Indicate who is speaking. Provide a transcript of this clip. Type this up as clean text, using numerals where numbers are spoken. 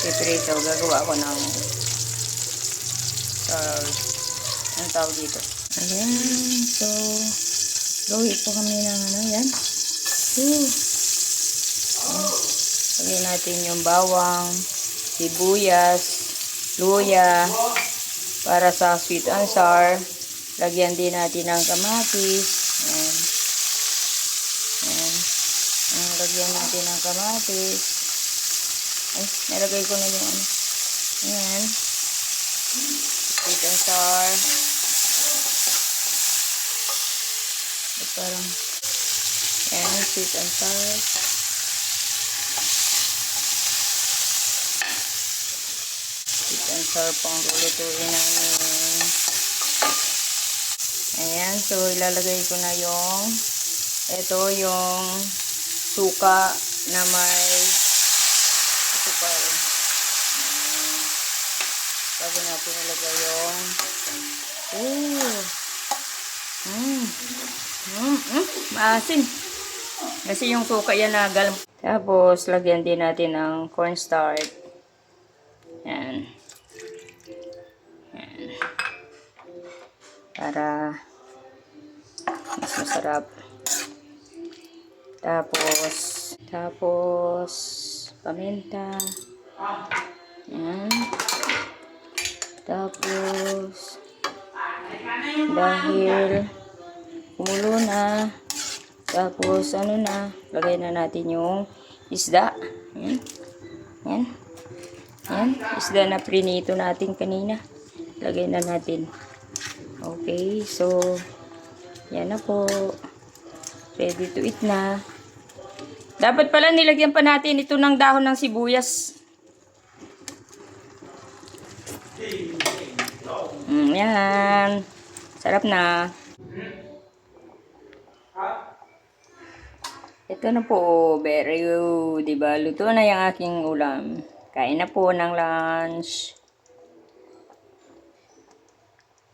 Speaker 1: piprito. Gagawa ako ng anong tawag dito? Ayan. So, gawin po kami ng ano, yan. Lagyan natin yung bawang, sibuyas, luya, para sa sweet and sour. Lagyan din natin ng kamatis. Ayan. Ayan. Lagyan natin ng kamatis. Ay, nalagay ko na yung ano. Ayan. Sweet and sour. At parang, ayan, sweet and sour. Sweet and sour pang lulutuin namin. Ayan, so ilalagay ko na yung, ito yung suka na may suka. Bago natin ilagay yung maasin. Kasi yung suka yan na galam. Tapos, lagyan din natin ng cornstarch. Yan. Yan. Para mas masarap. Tapos, paminta. Yan. Tapos, dahil kumulo na, tapos ano na, lagay na natin yung isda. Yan. Yan. Yan. Isda na prinito natin kanina. Lagay na natin. Okay, so yan na po. Ready to eat na. Dapat pala nilagyan pa natin ito ng dahon ng sibuyas. Yan. Sarap na. Ito na po. Very good. Diba? Luto na yung aking ulam. Kain na po ng lunch.